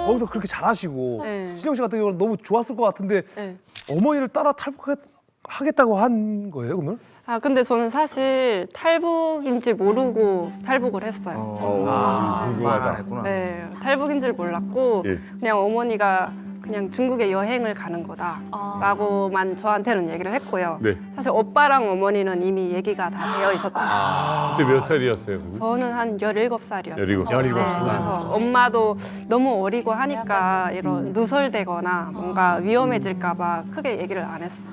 거기서 그렇게 잘하시고 네. 신영 씨 같은 경우는 너무 좋았을 것 같은데 네. 어머니를 따라 탈북하겠다고 한 거예요, 그러면? 아 근데 저는 사실 탈북인지 모르고 탈북을 했어요. 궁금하다. 했구나. 네, 탈북인 줄 몰랐고 예. 그냥 어머니가 그냥 중국에 여행을 가는 거다라고만 저한테는 얘기를 했고요. 네. 사실 오빠랑 어머니는 이미 얘기가 다 되어 있었다. 그때 몇 살이었어요? 그러면? 저는 한 17살이었어요. 17살. 그래서 엄마도 너무 어리고 하니까 이런 누설되거나 뭔가 위험해질까 봐 크게 얘기를 안 했어요.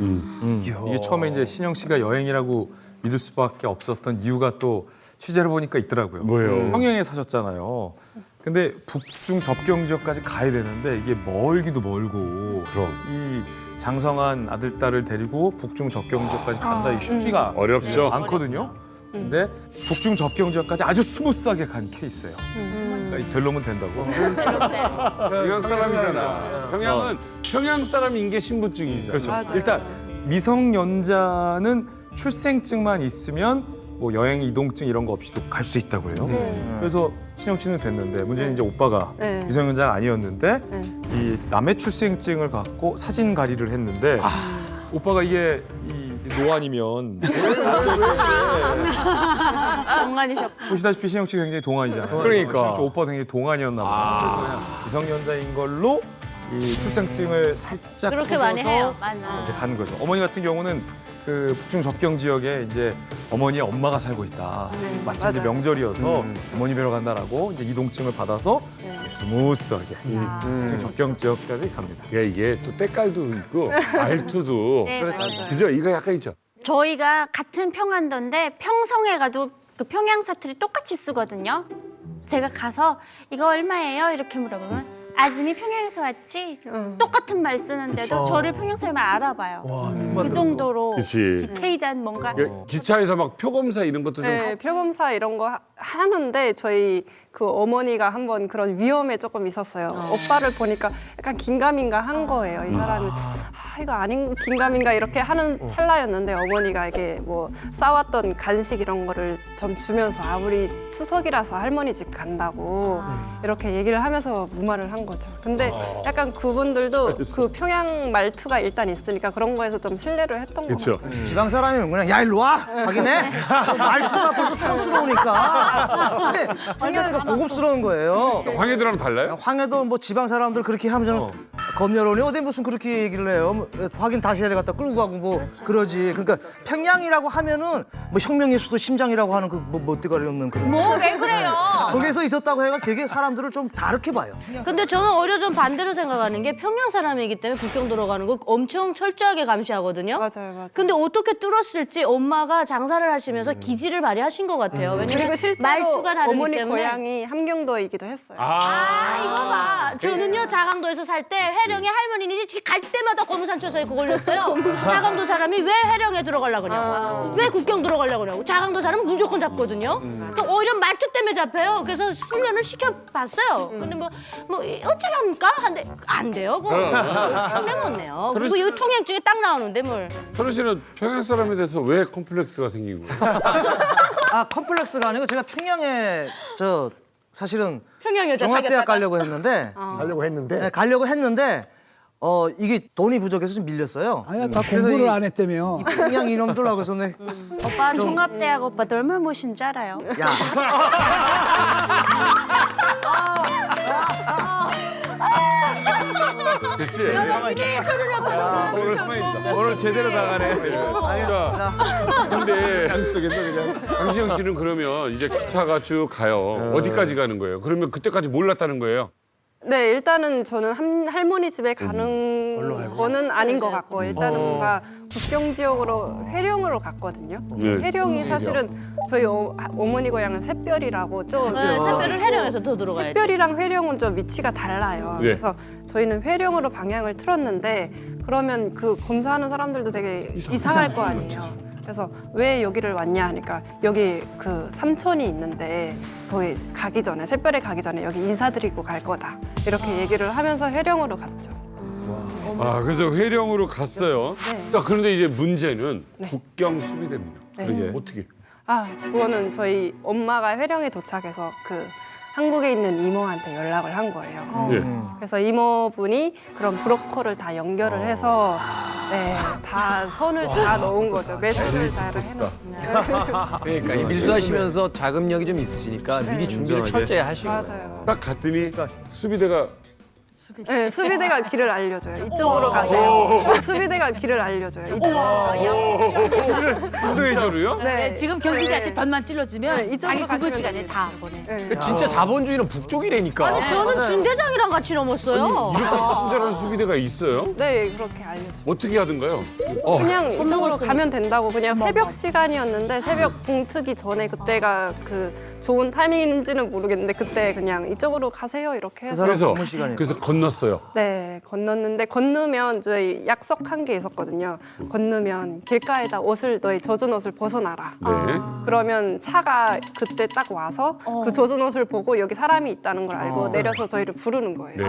이게 처음에 이제 신영 씨가 여행이라고 믿을 수밖에 없었던 이유가 또 취재를 보니까 있더라고요. 뭐예요? 평양에 사셨잖아요. 근데 북중 접경 지역까지 가야 되는데 이게 멀기도 멀고 그럼. 이 장성한 아들 딸을 데리고 북중 접경 지역까지 간다 이게 쉽지가 어렵죠. 않거든요. 근데 북중 접경 지역까지 아주 스무스하게 간 케이스예요. 그러니까 될놈은 된다고. 평양 사람이잖아. 평양은 평양 사람인 게 신분증이잖아. 그렇죠. 맞아요. 일단 미성년자는 출생증만 있으면 뭐 여행 이동증 이런 거 없이도 갈 수 있다고 해요. 그래서 신영 씨는 됐는데 문제는 이제 오빠가 네. 미성년자가 아니었는데 네. 이 남의 출생증을 갖고 사진 관리를 했는데 오빠가 이게 이 노안이면 동안이셨. 보시다시피 신영 씨 굉장히 동안이잖아요. 그러니까. 신영 씨 오빠가 굉장히 동안이었나 봐요. 그래서 그냥 미성년자인 걸로 이 출생증을 살짝 그렇게 많이 걷어서 해요. 맞아. 이제 간 거죠. 어머니 같은 경우는 그 북중 접경 지역에 이제 어머니의 엄마가 살고 있다. 네, 마침 이제 맞아요. 명절이어서 어머니 뵈러 간다라고 이제 이동증을 받아서 스무스하게 북중 접경 지역까지 갑니다. 야, 이게 또 때깔도 있고 말투도 네, 맞아요. 그죠? 이거 약간 있죠. 저희가 같은 평안도인데 평성에 가도 그 평양 사투리 똑같이 쓰거든요. 제가 가서 이거 얼마예요? 이렇게 물어보면 아줌이 평양에서 왔지? 똑같은 말 쓰는데도 저를 평양 사람을 알아봐요. 그 정도로 그치. 디테일한 뭔가 기차에서 막 표검사 이런 것도 좀 네, 표검사 이런 거 하는데 저희 그 어머니가 한번 그런 위험에 조금 있었어요. 오빠를 보니까 약간 긴가민가 한 거예요. 이 사람이 이거 아닌 긴가민가 이렇게 하는 찰나였는데 어머니가 이게 뭐 싸왔던 간식 이런 거를 좀 주면서 우리 추석이라서 할머니 집 간다고 이렇게 얘기를 하면서 무마를 한 거죠. 근데 약간 그분들도 그 평양 말투가 일단 있으니까 그런 거에서 좀 신뢰를 했던 거 그렇죠. 같아요. 지방 사람이면 그냥 야 일로 와 하긴 해. 말투가 벌써 촌스러우니까. 근데 평양이가 고급스러운 거예요. 황해도랑 달라요? 황해도 뭐 지방 사람들 그렇게 하면 저는 검열원이 어디 무슨 그렇게 얘기를 해요. 뭐, 확인 다시 해야 되겠다 끌고 가고 뭐 그러지. 그러니까 평양이라고 하면은 뭐 혁명의 수도 심장이라고 하는 그뭐 멋대가리 없는 그런. 뭐 왜 그래요? 거기에서 있었다고 해가 되게 사람들을 좀 다르게 봐요. 근데 저는 오히려 좀 반대로 생각하는 게 평양 사람이기 때문에 국경 들어가는 거 엄청 철저하게 감시하거든요. 맞아요, 맞아요. 근데 어떻게 뚫었을지 엄마가 장사를 하시면서 기지를 발휘하신 것 같아요. 왜냐면 그리고 실제로 말투가 다르기 어머니 때문에. 고향이 함경도이기도 했어요. 이거 봐. 저는요 자강도에서 살 때 회령에 할머니는 이제 갈 때마다 거무산초소에 그거 올렸어요. 자강도 사람이 왜 회령에 들어가려고 그러냐고. 왜 국경 들어가려고 그러냐고. 자강도 사람은 무조건 잡거든요. 또 오히려 말투 때문에 잡혀요. 그래서 훈련을 시켜봤어요. 근데 뭐 어찌랍니까? 한데 안 돼요. 그거 상대 못 내요. 그리고 여기 통행증에 딱 나오는데 뭘. 서른 씨는 평양 사람에 대해서 왜 컴플렉스가 생긴 거예요? 컴플렉스가 아니고 제가 평양에 사실은 평양 여자 종합대학 사귀었다가. 가려고 했는데 네, 가려고 했는데 이게 돈이 부족해서 좀 밀렸어요. 아니야, 다 그래서 공부를 안 했다며. 이 평양 이놈들하고 해서 내 오빠 종합대학 오빠들 얼마나 멋있는 줄 알아요? 야. 그치? 오늘 제대로 나가네. 알겠습니다. 근데 양쪽에서 그냥. 강시영 씨는 그러면 이제 기차가 쭉 가요. 어디까지 가는 거예요? 그러면 그때까지 몰랐다는 거예요? 네, 일단은 저는 할머니 집에 가는 거는 아닌 것 같고 일단은 뭔가 국경 지역으로 회령으로 갔거든요. 네. 회령이 사실은 저희 어머니 고향은 샛별이라고 좀 네, 샛별을 해령에서 더 들어가야지. 샛별이랑 회령은 좀 위치가 달라요. 네. 그래서 저희는 회령으로 방향을 틀었는데 그러면 그 검사하는 사람들도 되게 이상할 거 아니에요. 그래서 왜 여기를 왔냐 하니까 여기 그 삼촌이 있는데 거기 가기 전에 샛별에 가기 전에 여기 인사드리고 갈 거다 이렇게 얘기를 하면서 회령으로 갔죠. 그래서 회령으로 갔어요. 네. 자, 그런데 이제 문제는 국경 수비대입니다. 네. 그게 어떻게? 그거는 저희 엄마가 회령에 도착해서 그 한국에 있는 이모한테 연락을 한 거예요. 예. 그래서 이모분이 그런 브로커를 다 연결을 해서 네, 다 선을 다 넣은 거죠. 매수를 다 해놓은. 그러니까 이 밀수하시면서 자금력이 좀 있으시니까 미리 준비를 철저히 하시고. 맞아요. 딱 갔더니 수비대가 네, 수비대가 길을 알려줘요. 이쪽으로 가세요. 수비대가 길을 알려줘요. 수비대로요? 네, 지금 경비대한테 던만 찔러주면 네, 이쪽으로 자기 가시면 구분 시간에 됩니다. 다 보내. 네. 진짜 자본주의는 북쪽이라니까. 아니 저는 중대장이랑 같이 넘었어요. 이렇게 친절한 수비대가 있어요? 네, 그렇게 알려줘요. 어떻게 하던가요? 그냥 이쪽으로 가면 된다고 그냥 새벽 시간이었는데 새벽 동트기 전에 그때가 그 좋은 타이밍인지는 모르겠는데 그때 그냥 이쪽으로 가세요 이렇게 해서 그래서 업무 시간에. 그래서 건넜어요. 네 건넜는데 건너면 저희 약속한 게 있었거든요. 건너면 길가에다 옷을 너의 젖은 옷을 벗어놔라. 네. 그러면 차가 그때 딱 와서 그 젖은 옷을 보고 여기 사람이 있다는 걸 알고 내려서 저희를 부르는 거예요. 네.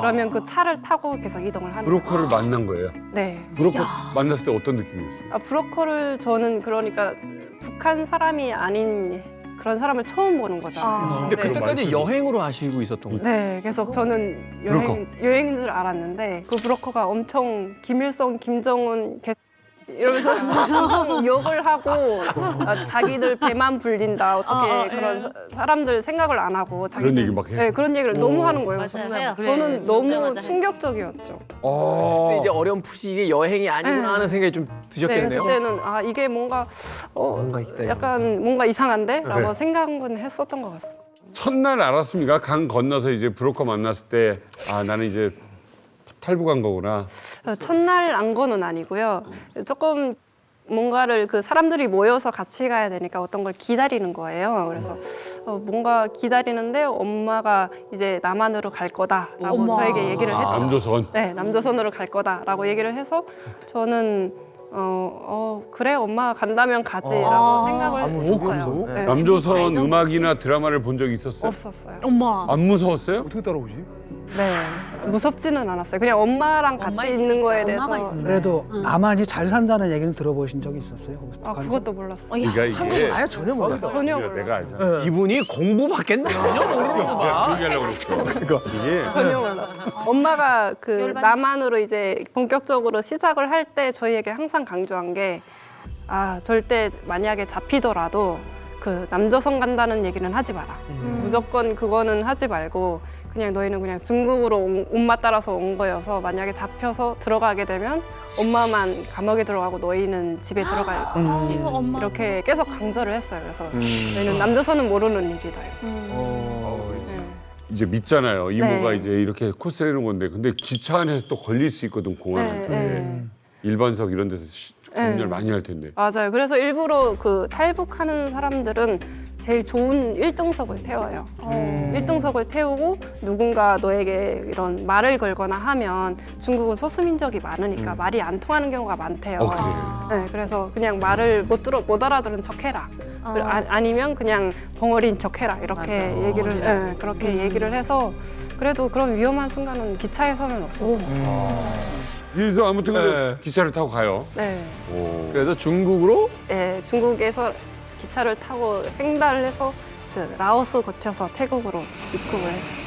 그러면 그 차를 타고 계속 이동을 하는 거예요. 브로커를 만난 거예요. 네. 브로커 만났을 때 어떤 느낌이었어요? 아, 브로커를 저는 그러니까 북한 사람이 아닌 그런 사람을 처음 보는 거잖아요. 근데 네. 그때까지 여행으로 하시고 있었던 거예요. 네, 계속 저는 여행인 줄 알았는데 그 브로커가 엄청 김일성, 김정은 이러면서 엄청 욕을 하고 자기들 배만 불린다 어떻게 그런 사람들 생각을 안 하고 그런 얘기 막 해? 네, 그런 얘기를 너무 하는 거예요. 맞아요. 그래서 해요. 저는 그래. 너무 맞아. 충격적이었죠. 그때 이제 어렴풋이 이게 여행이 아니구나 하는 생각이 좀 네, 드셨겠네요. 그때는 아 이게 뭔가 있다, 약간 뭔가 이상한데라고 네. 생각은 했었던 것 같습니다. 첫날 알았습니까? 강 건너서 이제 브로커 만났을 때 아 나는 이제 탈북한 거구나. 첫날 안 거는 아니고요. 조금 뭔가를 그 사람들이 모여서 같이 가야 되니까 어떤 걸 기다리는 거예요. 그래서 뭔가 기다리는데 엄마가 이제 남한으로 갈 거다라고 저에게 얘기를 했죠. 남조선. 네, 남조선으로 갈 거다라고 얘기를 해서 저는 그래 엄마가 간다면 가지라고 생각을 했어요. 네. 남조선 음악이나 드라마를 본 적이 있었어요? 없었어요. 엄마. 안 무서웠어요? 어떻게 따라오지? 네, 무섭지는 않았어요. 그냥 엄마랑 같이 있는 거에 대해서. 그래도 남한이 잘 산다는 얘기는 들어보신 적이 있었어요? 아, 그것도 몰랐어요. 그러니까 이게 아예 전혀 몰라. 전혀 내가 몰랐어요. 알잖아. 이분이 공부밖에 전혀 모르는 내가 그 거야. 얘기하려고 그랬어. 그러니까 이게 전혀 몰랐어요. 엄마가 그 남한으로 이제 본격적으로 시작을 할 때 저희에게 항상 강조한 게 절대 만약에 잡히더라도 그 남조선 간다는 얘기는 하지 마라. 무조건 그거는 하지 말고 그냥 너희는 그냥 중국으로 엄마 따라서 온 거여서 만약에 잡혀서 들어가게 되면 엄마만 감옥에 들어가고 너희는 집에 들어갈 거야. 이렇게 계속 강조를 했어요. 그래서 너희는 남조선은 모르는 일이다. 이제 믿잖아요. 이모가 네. 이제 이렇게 코스를 해놓은 건데 근데 기차 안에서 또 걸릴 수 있거든 공항한테. 네. 일반석 이런 데서 운전을 많이 할 텐데. 맞아요. 그래서 일부러 그 탈북하는 사람들은 제일 좋은 1등석을 태워요. 1등석을 태우고 누군가 너에게 이런 말을 걸거나 하면 중국은 소수민족이 많으니까 말이 안 통하는 경우가 많대요. 그래. 네, 그래서 그냥 말을 못 알아들은 척해라. 아니면 그냥 벙어리인 척해라. 이렇게 얘기를 그렇게 얘기를 해서 그래도 그런 위험한 순간은 기차에서는 없었어요. 그래서 아무튼 간에 기차를 타고 가요. 네. 오. 그래서 중국으로 네, 중국에서 기차를 타고 횡단을 해서 그 라오스 거쳐서 태국으로 입국을 했어요.